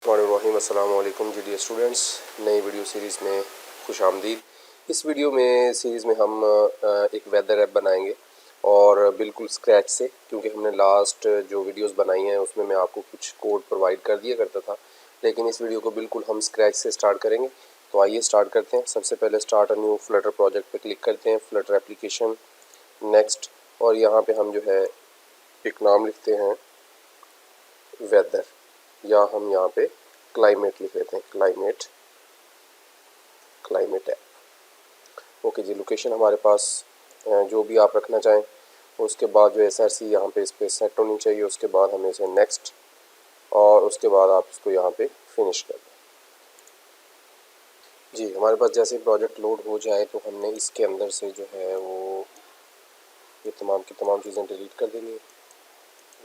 अस्सलाम वालेकुम जी dear students, नई वीडियो सीरीज़ में खुश आमदीद। इस वीडियो में सीरीज़ में हम एक वेदर ऐप बनाएंगे और बिल्कुल स्क्रैच से, क्योंकि हमने लास्ट जो वीडियोस बनाई हैं उसमें मैं आपको कुछ कोड प्रोवाइड कर दिया करता था, लेकिन इस वीडियो को बिल्कुल हम स्क्रैच से स्टार्ट करेंगे। तो आइए स्टार्ट करते हैं। सबसे पहले start a new Flutter project पर क्लिक करते हैं, फ्लटर एप्लीकेशन, नेक्स्ट, और यहाँ पर हम जो है एक नाम लिखते हैं वेदर, या हम यहाँ पे क्लाइमेट लिख लेते हैं, क्लाइमेट ऐप। ओके जी, लोकेशन हमारे पास जो भी आप रखना चाहें। उसके बाद जो SRC यहाँ पे इस पर सेट होनी चाहिए। उसके बाद हमें इसे नेक्स्ट, और उसके बाद आप इसको यहाँ पे फिनिश कर दें। जी, हमारे पास जैसे प्रोजेक्ट लोड हो जाए तो हमने इसके अंदर से जो है वो ये तमाम की तमाम चीज़ें डिलीट कर देनी है।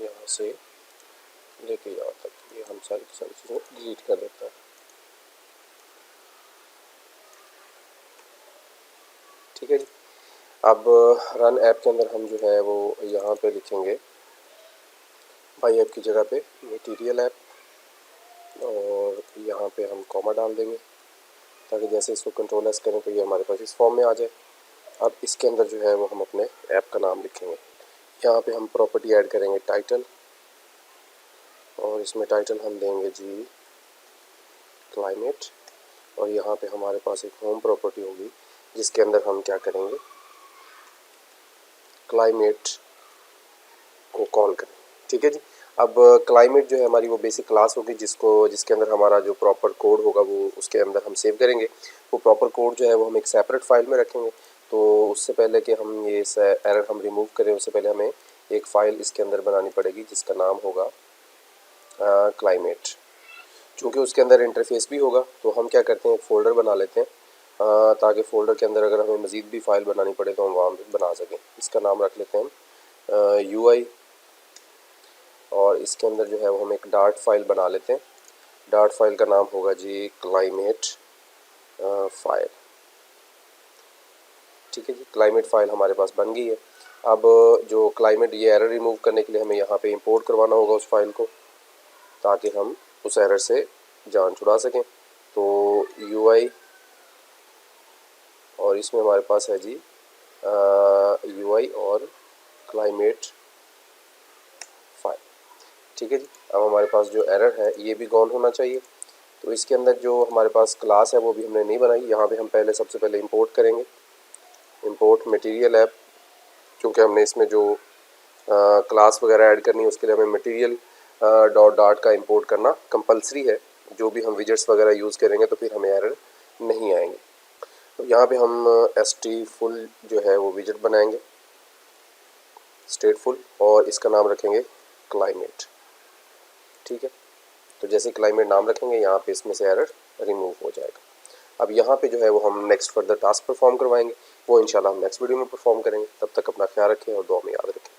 यहाँ से लेके यहाँ तक ये हम सारी की सारी चीज़ें डिलीट कर देते हैं। ठीक है जी। अब रन ऐप के अंदर हम जो है वो यहाँ पे लिखेंगे बाई ऐप की जगह पे मटेरियल ऐप, और यहाँ पे हम कॉमा डाल देंगे ताकि जैसे इसको कंट्रोल एस करें तो ये हमारे पास इस फॉर्म में आ जाए। अब इसके अंदर जो है वो हम अपने ऐप का नाम लिखेंगे। यहाँ पे हम प्रॉपर्टी ऐड करेंगे टाइटल, और इसमें टाइटल हम देंगे जी क्लाइमेट, और यहाँ पे हमारे पास एक होम प्रॉपर्टी होगी जिसके अंदर हम क्या करेंगे, क्लाइमेट को कॉल करें। ठीक है जी। अब क्लाइमेट जो है हमारी वो बेसिक क्लास होगी जिसके अंदर हमारा जो प्रॉपर कोड होगा वो उसके अंदर हम सेव करेंगे। वो प्रॉपर कोड जो है वो हम एक सेपरेट फाइल में रखेंगे। तो उससे पहले कि हम ये एरर हम रिमूव करें, उससे पहले हमें एक फ़ाइल इसके अंदर बनानी पड़ेगी जिसका नाम होगा क्लाइमेट। चूँकि उसके अंदर इंटरफेस भी होगा तो हम क्या करते हैं, एक फ़ोल्डर बना लेते हैं ताकि फ़ोल्डर के अंदर अगर हमें मज़ीद भी फाइल बनानी पड़े तो हम वहाँ पर बना सकें। इसका नाम रख लेते हैं हम UI, और इसके अंदर जो है वो हम एक डार्ट फाइल बना लेते हैं। डार्ट फाइल का नाम होगा जी क्लाइमेट फाइल। ठीक है जी, क्लाइमेट फाइल हमारे पास बन गई है। अब जो क्लाइमेट ये एरर रिमूव करने के लिए हमें यहाँ पे इंपोर्ट करवाना होगा उस फाइल को, ताकि हम उस एरर से जान छुड़ा सकें। तो UI, और इसमें हमारे पास है जी UI और क्लाइमेट फाइल। ठीक है जी। अब हमारे पास जो एरर है ये भी गॉन होना चाहिए। तो इसके अंदर जो हमारे पास क्लास है वो भी हमने नहीं बनाई। यहाँ पे हम सबसे पहले इंपोर्ट करेंगे, इंपोर्ट मटेरियल ऐप, क्योंकि हमने इसमें जो क्लास वगैरह ऐड करनी है उसके लिए हमें मटेरियल डॉट का इंपोर्ट करना कंपलसरी है। जो भी हम विजेट्स वगैरह यूज़ करेंगे तो फिर हमें एरर नहीं आएंगे। तो यहाँ पे हम ST फुल जो है वो विजेट बनाएंगे, स्टेटफुल, और इसका नाम रखेंगे क्लाइमेट। ठीक है। तो जैसे क्लाइमेट नाम रखेंगे यहाँ पे इसमें से एरर रिमूव हो जाएगा। अब यहाँ पे जो है वो हम नेक्स्ट फर्दर टास्क परफॉर्म करवाएंगे, वो इंशाल्लाह हम नेक्स्ट वीडियो में परफॉर्म करेंगे। तब तक अपना ख्याल रखें और दुआ में याद रखें।